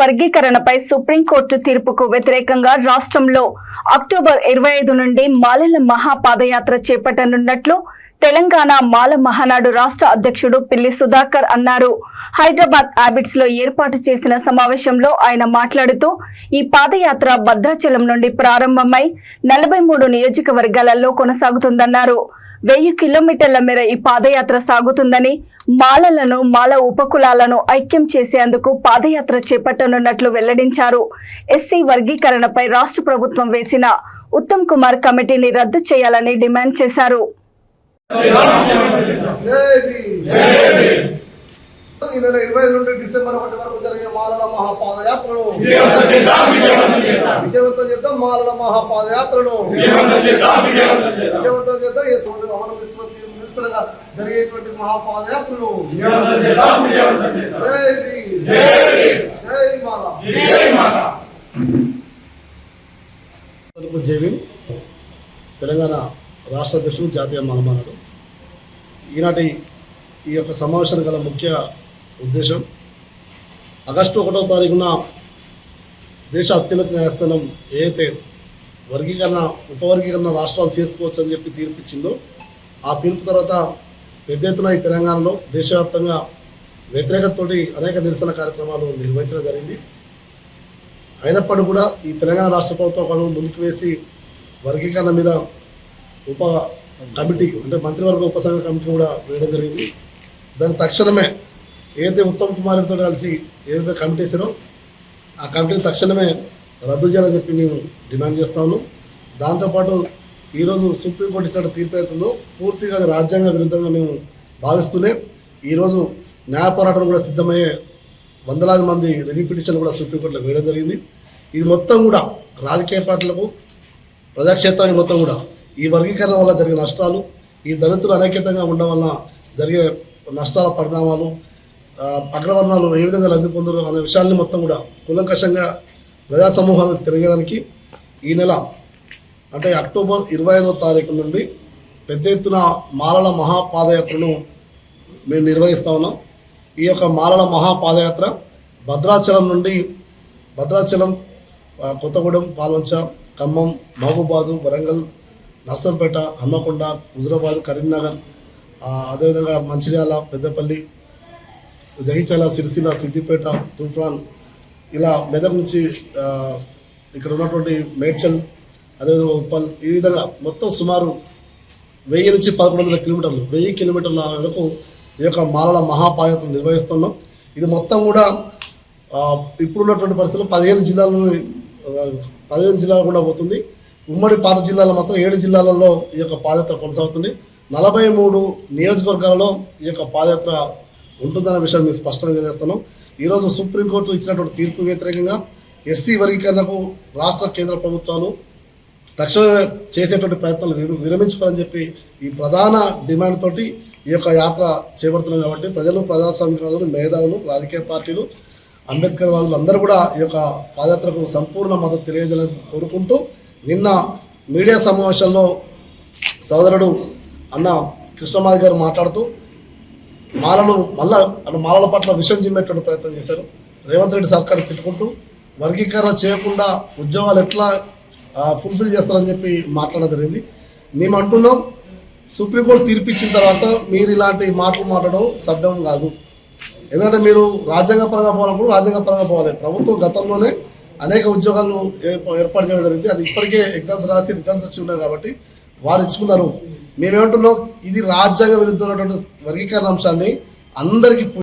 వర్గీకరణపై supreme court తీర్పుకు వ్యతిరేకంగా రాష్ట్రంలో అక్టోబర్ 25 నుండి మాలల మహాపాదయాత్ర చేపట్టనున్నట్లు తెలంగాణ మాల మహానాడు రాష్ట్ర అధ్యక్షుడు పిల్లి సుధాకర్ అన్నారు. హైదరాబాద్ హ్యాబిట్స్ లో ఏర్పాటు చేసిన సమావేశంలో ఆయన మాట్లాడుతూ ఈ పాదయాత్ర భద్రాచలం నుండి ప్రారంభమై 43 నియోజకవర్గాలలో కొనసాగుతుందన్నారు. 1000 కిలోమీటర్ల మేర ఈ పాదయాత్ర సాగుతుందని, మాలలను మాల ఉపకులాలను ఐక్యం చేసేందుకు పాదయాత్ర చేపట్టనున్నట్లు వెల్లడించారు. ఎస్సీ వర్గీకరణపై రాష్ట్ర ప్రభుత్వం వేసిన ఉత్తమ్ కుమార్ కమిటీని రద్దు చేయాలని డిమాండ్ చేశారు. డిసెంబర్ 1 వరకు జరిగే మాలల మహాపాదయాత్రను విజయవంతం చేద్దాం. మాలల మహాపాదయాత్రను విజయవంతం చేద్దాం. నిరసనగా జరిగేటువంటి మహాపాదయాత్రను జై తెలంగాణ రాష్ట్ర అధ్యక్షుడు జాతీయ మాల మహానాడు. ఈనాటి ఈ యొక్క సమావేశం గల ముఖ్య ఉద్దేశం, ఆగస్టు 1వ తారీఖున దేశ అత్యున్నత న్యాయస్థానం ఏదైతే ఉపవర్గీకరణ రాష్ట్రాలు చేసుకోవచ్చు అని చెప్పి తీర్పు ఇచ్చిందో, ఆ తీర్పు తర్వాత పెద్ద ఎత్తున ఈ తెలంగాణలో దేశవ్యాప్తంగా వ్యతిరేకతతోటి అనేక నిరసన కార్యక్రమాలు నిర్వహించడం జరిగింది. అయినప్పటికీ కూడా ఈ తెలంగాణ రాష్ట్ర ప్రభుత్వం ముందుకు వేసి వర్గీకరణ మీద ఉప కమిటీ అంటే మంత్రివర్గ ఉపసంఘ కమిటీ కూడా వేయడం జరిగింది. దాని తక్షణమే ఏదైతే ఉత్తమ్ కుమార్తో కలిసి ఏదైతే కమిటీ వేసారో ఆ కమిటీని తక్షణమే రద్దు చేయాలని చెప్పి మేము డిమాండ్ చేస్తా ఉన్నాం. దాంతోపాటు ఈరోజు సుప్రీంకోర్టు ఇచ్చిన తీర్పు అవుతుందో పూర్తిగా అది రాజ్యాంగ విరుద్ధంగా మేము భావిస్తూనే ఈరోజు న్యాయ పోరాటం కూడా సిద్ధమయ్యే వందలాది మంది రివ్యూ పిటిషన్ కూడా సుప్రీంకోర్టులో వేయడం జరిగింది. ఇది మొత్తం కూడా రాజకీయ పార్టీలకు, ప్రజాక్షేత్రానికి మొత్తం కూడా ఈ వర్గీకరణ వల్ల జరిగే నష్టాలు, ఈ దళితులు అనైక్యతంగా ఉండడం వల్ల జరిగే నష్టాల పరిణామాలు, అగ్రవర్ణాలు ఏ విధంగా లబ్ధి పొందరు అనే విషయాల్ని మొత్తం కూడా కూలంకషంగా ప్రజా సమూహాలకు తెలియజేయడానికి ఈ నెల అంటే అక్టోబర్ 25వ తారీఖు నుండి పెద్ద ఎత్తున మాలల మహాపాదయాత్రను మేము నిర్వహిస్తూ ఉన్నాం. ఈ యొక్క మాలల మహాపాదయాత్ర భద్రాచలం నుండి కొత్తగూడెం, పాల్వంచ, ఖమ్మం, మహబూబాదు, వరంగల్, నర్సంపేట, హన్మకొండ, హుజరాబాద్, కరీంనగర్, అదేవిధంగా మంచిర్యాల, పెద్దపల్లి, జగిత్యాల, సిరిసిల్ల, సిద్దిపేట, తూప్రాన్, ఇలా మెదక్ నుంచి ఇక్కడ ఉన్నటువంటి మేడ్చల్, అదేవిధంగా ఉప్పల్, ఈ విధంగా మొత్తం సుమారు 1000 నుంచి 1100 కిలోమీటర్లు, 1000 కిలోమీటర్ల వరకు ఈ యొక్క మాలల మహాపాదయాత్ర నిర్వహిస్తున్నాం. ఇది మొత్తం కూడా ఇప్పుడున్నటువంటి పరిస్థితుల్లో 15 జిల్లాలు కూడా పోతుంది. ఉమ్మడి పాత జిల్లాలో మాత్రం 7 జిల్లాలలో ఈ యొక్క పాదయాత్ర కొనసాగుతుంది. 43 నియోజకవర్గాలలో ఈ యొక్క పాదయాత్ర ఉంటుందనే విషయాన్ని మేము స్పష్టంగా తెలియజేస్తున్నాం. ఈరోజు సుప్రీంకోర్టు ఇచ్చినటువంటి తీర్పు వ్యతిరేకంగా ఎస్సీ వర్గీకరణకు రాష్ట్ర కేంద్ర ప్రభుత్వాలు తక్షణమే చేసేటువంటి ప్రయత్నాలు విరమించుకోవాలని చెప్పి ఈ ప్రధాన డిమాండ్ తోటి ఈ యొక్క యాత్ర చేపడుతున్నాం. కాబట్టి ప్రజలు, ప్రజాస్వామికవాదులు, మేధావులు, రాజకీయ పార్టీలు, అంబేద్కర్ వాదులు అందరూ కూడా ఈ యొక్క పాదయాత్రకు సంపూర్ణ మద్దతు తెలియజేయాలని కోరుకుంటూ, నిన్న మీడియా సమావేశంలో సోదరుడు అన్న కృష్ణమాది గారు మాట్లాడుతూ మాలల పట్ల విషం జిమ్మేటువంటి ప్రయత్నం చేశారు. రేవంత్ రెడ్డి సర్కారు తిట్టుకుంటూ వర్గీకరణ చేయకుండా ఉద్యోగాలు ఎట్లా ఫుల్ఫిల్ చేస్తారని చెప్పి మాట్లాడడం జరిగింది. మేము అంటున్నాం, సుప్రీంకోర్టు తీర్పు ఇచ్చిన తర్వాత మీరు ఇలాంటి మాటలు మాట్లాడడం సభ్యం కాదు. ఎందుకంటే మీరు రాజ్యాంగపరంగా పోవాలన్నప్పుడు రాజ్యాంగపరంగా పోవాలి. ప్రభుత్వం గతంలోనే అనేక ఉద్యోగాలు ఏర్పాటు చేయడం జరిగింది. అది ఇప్పటికే ఎగ్జామ్స్ రాసి రిజల్ట్స్ వచ్చి ఉన్నాయి కాబట్టి వారు ఇచ్చుకున్నారు. మేమేమంటున్నాం, ఇది రాజ్యాంగ విరుద్ధమైనటువంటి వర్గీకరణ అంశాన్ని అందరికీ